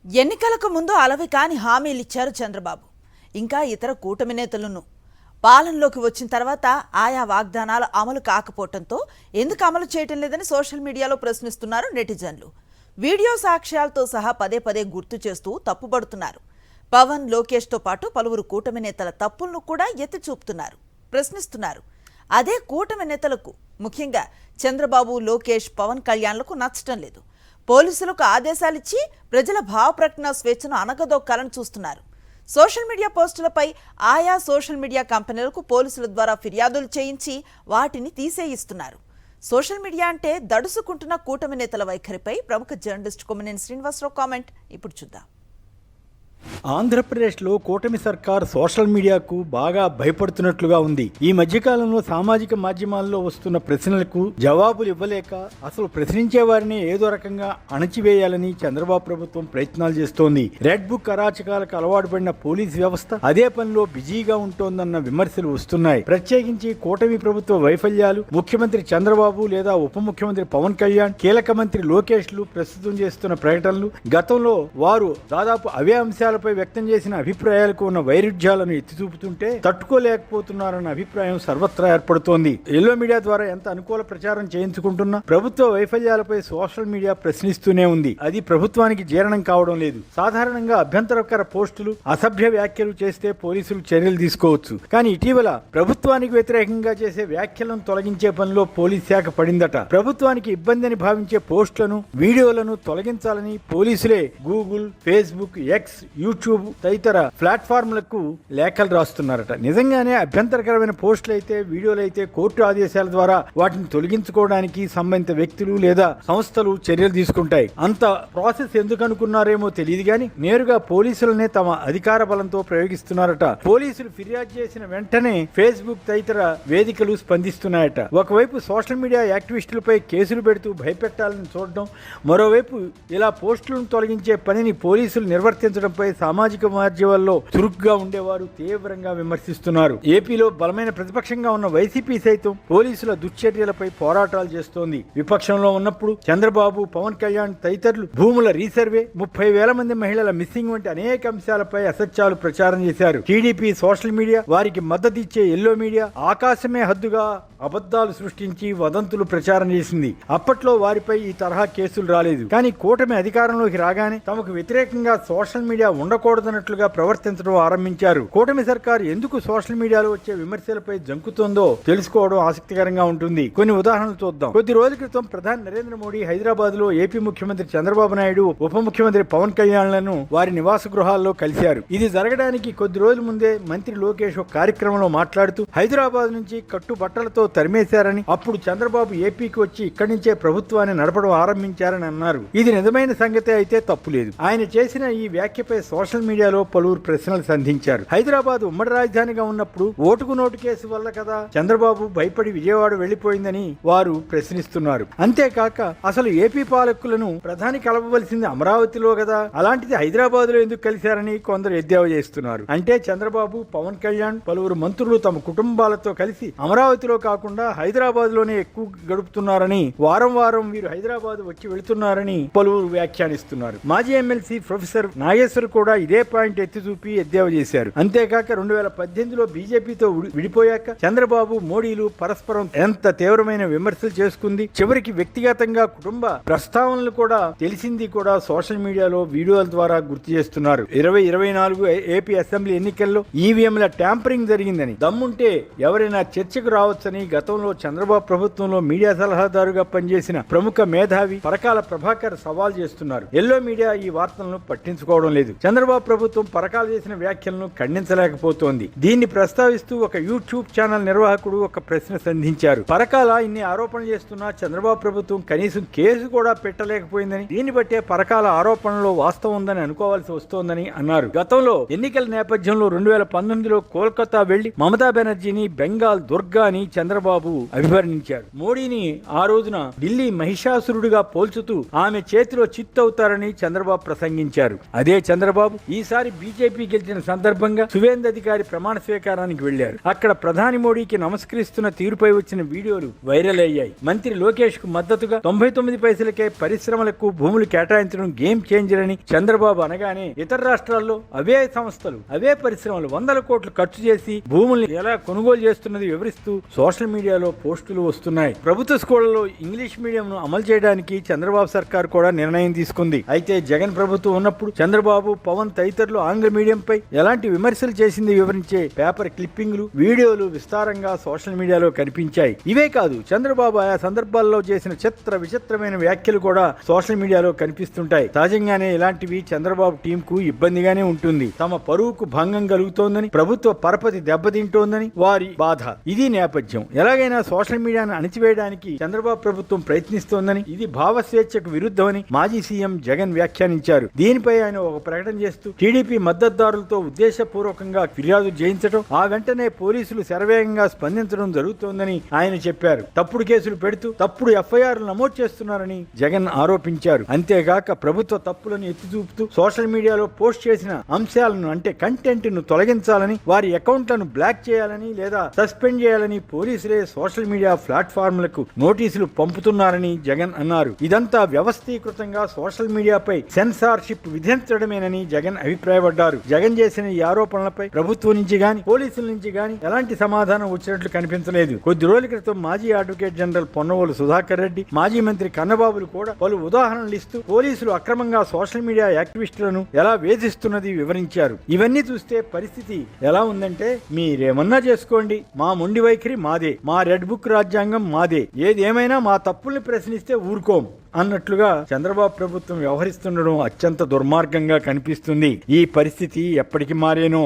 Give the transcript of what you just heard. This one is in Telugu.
ఎన్నికలకు ముందు అలవి కాని హామీలిచ్చారు చంద్రబాబు. ఇంకా ఇతర కూటమి నేతలను పాలనలోకి వచ్చిన తర్వాత ఆయా వాగ్దానాలు అమలు కాకపోవడంతో ఎందుకు అమలు చేయటం లేదని సోషల్ మీడియాలో ప్రశ్నిస్తున్నారు నెటిజన్లు. వీడియో సాక్ష్యాలతో సహా పదే పదే గుర్తు చేస్తూ తప్పుపడుతున్నారు. పవన్, లోకేష్తో పాటు పలువురు కూటమి నేతల తప్పులను కూడా ఎత్తి చూపుతున్నారు, ప్రశ్నిస్తున్నారు. అదే కూటమి నేతలకు, ముఖ్యంగా చంద్రబాబు, లోకేష్, పవన్ కళ్యాణ్లకు నచ్చటం లేదు. పోలీసులకు ఆదేశాలిచ్చి ప్రజల భావ ప్రకటన స్వేచ్ఛను అనగదొక్కాలని చూస్తున్నారు. సోషల్ మీడియా పోస్టులపై ఆయా సోషల్ మీడియా కంపెనీలకు పోలీసుల ద్వారా ఫిర్యాదులు చేయించి వాటిని తీసేయిస్తున్నారు. సోషల్ మీడియా అంటే దడుసుకుంటున్న కూటమి నేతల వైఖరిపై ప్రముఖ జర్నలిస్ట్ కొమ్మినేని శ్రీనివాసరావు కామెంట్ ఇప్పుడు చూద్దాం. ఆంధ్రప్రదేశ్లో కూటమి సర్కార్ సోషల్ మీడియాకు బాగా భయపడుతున్నట్లుగా ఉంది. ఈ మధ్యకాలంలో సామాజిక మాధ్యమాల్లో వస్తున్న ప్రశ్నలకు జవాబులు ఇవ్వలేక అసలు ప్రశ్నించే వారిని ఏదో రకంగా అణచివేయాలని చంద్రబాబు ప్రభుత్వం ప్రయత్నాలు చేస్తోంది. రెడ్ బుక్ అరాచకాలకు అలవాటు పడిన పోలీస్ వ్యవస్థ అదే పనిలో బిజీగా ఉంటోందన్న విమర్శలు వస్తున్నాయి. ప్రత్యేకించి కూటమి ప్రభుత్వ వైఫల్యాలు, ముఖ్యమంత్రి చంద్రబాబు లేదా ఉప ముఖ్యమంత్రి పవన్ కళ్యాణ్, కీలక మంత్రి లోకేష్లు ప్రస్తుతం చేస్తున్న ప్రకటనలు, గతంలో వారు దాదాపు అవే అంశాలపై వ్యక్తం చేసిన అభిప్రాయాలకు ఉన్న వైరుధ్యాలను ఎత్తి చూపుతుంటే తట్టుకోలేకపోతున్నారన్న అభిప్రాయం సర్వత్రా ఏర్పడుతోంది. ఎల్లో మీడియా ద్వారా ఎంత అనుకూల ప్రచారం చేయించుకుంటున్నా ప్రభుత్వ వైఫల్యాలపై సోషల్ మీడియా ప్రశ్నిస్తూనే ఉంది. అది ప్రభుత్వానికి జీర్ణం కావడం లేదు. సాధారణంగా అభ్యంతరకర పోస్టులు, అసభ్య వ్యాఖ్యలు చేస్తే పోలీసులు చర్యలు తీసుకోవచ్చు. కానీ ఇటీవల ప్రభుత్వానికి వ్యతిరేకంగా చేసే వ్యాఖ్యలను తొలగించే పనిలో పోలీస్ శాఖ పడిందట. ప్రభుత్వానికి ఇబ్బంది అని భావించే పోస్టులను, వీడియోలను తొలగించాలని పోలీసులే గూగుల్, ఫేస్బుక్, ఎక్స్, యూట్యూబ్ తదితర ప్లాట్ఫామ్లకు లేఖలు రాస్తున్నారట. నిజంగానే అభ్యంతరకరమైన పోస్టులు అయితే, వీడియోలు అయితే కోర్టు ఆదేశాల ద్వారా వాటిని తొలగించుకోవడానికి సంబంధిత వ్యక్తులు లేదా సంస్థలు చర్యలు తీసుకుంటాయి. అంత ప్రాసెస్ ఎందుకు అనుకున్నారేమో తెలియదు కానీ నేరుగా పోలీసులనే తమ అధికార బలంతో ప్రయోగిస్తున్నారట. పోలీసులు ఫిర్యాదు చేసిన వెంటనే ఫేస్బుక్ తదితర వేదికలు స్పందిస్తున్నాయట. ఒకవైపు సోషల్ మీడియా యాక్టివిస్టులపై కేసులు పెడుతూ భయపెట్టాలని చూడడం, మరోవైపు ఇలా పోస్టులను తొలగించే పనిని పోలీసులు నిర్వర్తించడంపై సామాజిక మాధ్యమాల్లో చురుగ్గా ఉండేవారు తీవ్రంగా విమర్శిస్తున్నారు. ఏపీలో బలమైన ప్రతిపక్షంగా ఉన్న వైసీపీ సైతం పోలీసుల దుశ్చర్యలపై పోరాటాలు చేస్తోంది. విపక్షంలో ఉన్నప్పుడు చంద్రబాబు, పవన్ కళ్యాణ్ తదితరులు భూముల రీసర్వే, 30,000 మంది మహిళల మిస్సింగ్ వంటి అనేక అంశాలపై అసత్యాలు ప్రచారం చేశారు. టీడీపీ సోషల్ మీడియా, వారికి మద్దతు ఇచ్చే ఎల్లో మీడియా ఆకాశమే హద్దుగా అబద్ధాలు సృష్టించి వదంతులు ప్రచారం చేసింది. అప్పట్లో వారిపై ఈ తరహా కేసులు రాలేదు. కానీ కూటమి అధికారంలోకి రాగానే తమకు వ్యతిరేకంగా సోషల్ మీడియా ఉండకూడదన్నట్లుగా ప్రవర్తించడం ఆరంభించారు. కూటమి సర్కారు ఎందుకు సోషల్ మీడియాలో వచ్చే విమర్శలపై జంకుతోందో తెలుసుకోవడం ఆసక్తికరంగా ఉంటుంది. కొన్ని ఉదాహరణలు చూద్దాం. కొద్ది రోజుల క్రితం ప్రధాని నరేంద్ర మోడీ హైదరాబాద్ లో ఏపీ ముఖ్యమంత్రి చంద్రబాబు నాయుడు, ఉప ముఖ్యమంత్రి పవన్ కళ్యాణ్లను వారి నివాస గృహాల్లో కలిశారు. ఇది జరగడానికి కొద్ది రోజుల ముందే మంత్రి లోకేష్ ఒక కార్యక్రమంలో మాట్లాడుతూ హైదరాబాద్ నుంచి కట్టుబట్టలతో తరిమేశారని, అప్పుడు చంద్రబాబు ఏపీకి వచ్చి ఇక్కడి నుంచే ప్రభుత్వాన్ని నడపడం ఆరంభించారని అన్నారు. ఇది నిజమైన సంగతే అయితే తప్పులేదు. ఆయన చేసిన ఈ వ్యాఖ్యపై సోషల్ మీడియాలో పలువురు ప్రశ్నలు సంధించారు. హైదరాబాద్ ఉమ్మడి రాజధానిగా ఉన్నప్పుడు ఓటుకు నోటు కేసు వల్ల కదా చంద్రబాబు భయపడి విజయవాడ వెళ్లిపోయిందని వారు ప్రశ్నిస్తున్నారు. అంతేకాక అసలు ఏపీ పాలకులను ప్రధాని కలపవలసింది అమరావతిలో కదా, అలాంటిది హైదరాబాద్ లో ఎందుకు కలిశారని కొందరు ఎద్దేవా చేస్తున్నారు. అంటే చంద్రబాబు, పవన్ కళ్యాణ్, పలువురు మంత్రులు తమ కుటుంబాలతో కలిసి అమరావతిలో కాకుండా హైదరాబాద్ లోనే ఎక్కువ గడుపుతున్నారని, వారం వారం వీరు హైదరాబాద్ వచ్చి వెళుతున్నారని పలువురు వ్యాఖ్యానిస్తున్నారు. మాజీ ఎమ్మెల్సీ ప్రొఫెసర్ నాగేశ్వర్ కూడా ఇదే పాయింట్ ఎత్తి చూపి ఎద్దేవా చేశారు. అంతేకాక 2018లో బీజేపీతో విడిపోయాక చంద్రబాబు, మోడీలు పరస్పరం ఎంత తీవ్రమైన విమర్శలు చేసుకుంది. చివరికి వ్యక్తిగతంగా కుటుంబ ప్రస్తావనలు కూడా తెలిసింది కూడా సోషల్ మీడియాలో వీడియోల ద్వారా గుర్తు చేస్తున్నారు. 2024 ఏపీ అసెంబ్లీ ఎన్నికల్లో ఈవీఎంల ట్యాంపరింగ్ జరిగిందని, దమ్ముంటే ఎవరైనా చర్చకు రావచ్చని గతంలో చంద్రబాబు ప్రభుత్వంలో మీడియా సలహాదారుగా పనిచేసిన ప్రముఖ మేధావి పరకాల ప్రభాకర్ సవాల్ చేస్తున్నారు. ఎల్లో మీడియా ఈ వార్తలను పట్టించుకోవడం లేదు. చంద్రబాబు ప్రభుత్వం పరకాలు చేసిన వ్యాఖ్యలను ఖండించలేకపోతోంది. దీన్ని ప్రస్తావిస్తూ ఒక యూట్యూబ్ ఛానల్ నిర్వాహకుడు ఒక ప్రశ్న సంధించారు. పరకాల ఇన్ని ఆరోపణలు చేస్తున్నా చంద్రబాబు ప్రభుత్వం కనీసం కేసు కూడా పెట్టలేకపోయిందని, దీన్ని బట్టే పరకాల ఆరోపణలో వాస్తవం ఉందని అనుకోవాల్సి వస్తోందని అన్నారు. గతంలో ఎన్నికల నేపథ్యంలో 2019లో కోల్కతా వెళ్లి మమతా బెనర్జీని బెంగాల్ దుర్గా అని చంద్రబాబు అభివర్ణించారు. మోడీని ఆ రోజున ఢిల్లీ మహిషాసురుడిగా పోల్చుతూ ఆమె చేతిలో చిత్తవుతారని చంద్రబాబు ప్రసంగించారు. అదే చంద్రబాబు చంద్రబాబు ఈసారి బీజేపీ గెలిచిన సందర్భంగా సువేంద్ర అధికారి ప్రమాణ స్వీకారానికి వెళ్లారు. అక్కడ ప్రధాని మోడీకి నమస్కరిస్తున్న తీరుపై వచ్చిన వీడియోలు వైరల్ అయ్యాయి. మంత్రి లోకేష్ కు మద్దతుగా 99 పైసలకే పరిశ్రమలకు భూములు కేటాయించడం గేమ్ చేంజర్ అని చంద్రబాబు అనగానే ఇతర రాష్ట్రాల్లో అవే సంస్థలు అవే పరిశ్రమలు 100 కోట్లు ఖర్చు చేసి భూముల్ని ఎలా కొనుగోలు చేస్తున్నది వివరిస్తూ సోషల్ మీడియాలో పోస్టులు వస్తున్నాయి. ప్రభుత్వ స్కూళ్లలో ఇంగ్లీష్ మీడియంను అమలు చేయడానికి చంద్రబాబు సర్కార్ కూడా నిర్ణయం తీసుకుంది. అయితే జగన్ ప్రభుత్వం ఉన్నప్పుడు చంద్రబాబు, పవన్ తదితరులు ఆంగ్ల మీడియంపై ఎలాంటి విమర్శలు చేసింది వివరించే పేపర్ క్లిప్పింగ్లు, వీడియోలు విస్తారంగా సోషల్ మీడియాలో కనిపించాయి. ఇవే కాదు, చంద్రబాబు ఆయా సందర్భాల్లో చేసిన విచిత్రమైన వ్యాఖ్యలు కూడా సోషల్ మీడియాలో కనిపిస్తుంటాయి. సహజంగానే ఇలాంటివి చంద్రబాబు టీం కు ఇబ్బందిగానే ఉంటుంది. తమ పరువుకు భంగం కలుగుతోందని, ప్రభుత్వ పరపతి దెబ్బతింటోందని వారి బాధ. ఇది నేపథ్యం. ఎలాగైనా సోషల్ మీడియాను అణిచివేయడానికి చంద్రబాబు ప్రభుత్వం ప్రయత్నిస్తోందని, ఇది భావస్వేచ్ఛకు విరుద్ధమని మాజీ సీఎం జగన్ వ్యాఖ్యానించారు. దీనిపై ఆయన ఒక ప్రకటన చేస్తూ టీడీపీ మద్దతుదారులతో ఉద్దేశపూర్వకంగా ఫిర్యాదు చేయించడం, ఆ వెంటనే పోలీసులు శరవేగంగా స్పందించడం జరుగుతోందని ఆయన చెప్పారు. తప్పుడు కేసులు పెడుతూ తప్పుడు ఎఫ్ఐఆర్లు నమోదు చేస్తున్నారని జగన్ ఆరోపించారు. అంతేగాక ప్రభుత్వ తప్పులను ఎత్తి చూపుతూ సోషల్ మీడియాలో పోస్ట్ చేసిన అంశాలను అంటే కంటెంట్ ను తొలగించాలని, వారి అకౌంట్లను బ్లాక్ చేయాలని లేదా సస్పెండ్ చేయాలని పోలీసులే సోషల్ మీడియా ప్లాట్ఫామ్లకు నోటీసులు పంపుతున్నారని జగన్ అన్నారు. ఇదంతా వ్యవస్థీకృతంగా సోషల్ మీడియాపై సెన్సార్షిప్ విధించడమేనని జగన్ అభిప్రాయపడ్డారు. జగన్ చేసిన ఈ ఆరోపణలపై ప్రభుత్వం నుంచి గాని పోలీసుల నుంచి గాని ఎలాంటి సమాధానం వచ్చినట్లు కనిపించలేదు. కొద్ది రోజుల క్రితం మాజీ అడ్వకేట్ జనరల్ పొన్నవోలు సుధాకర్ రెడ్డి, మాజీ మంత్రి కన్నబాబులు కూడా పలు ఉదాహరణలు ఇస్తూ పోలీసులు అక్రమంగా సోషల్ మీడియా యాక్టివిస్టులను ఎలా వేధిస్తున్నది వివరించారు. ఇవన్నీ చూస్తే పరిస్థితి ఎలా ఉందంటే, మీరేమన్నా చేసుకోండి, మా మొండి వైఖరి మాదే, మా రెడ్ బుక్ రాజ్యాంగం మాదే, ఏదేమైనా మా తప్పుల్ని ప్రశ్నిస్తే ఊరుకోం అన్నట్లుగా చంద్రబాబు ప్రభుత్వం వ్యవహరిస్తుండడం అత్యంత దుర్మార్గంగా కనిపిస్తుంది. ఈ పరిస్థితి ఎప్పటికి మారేనో.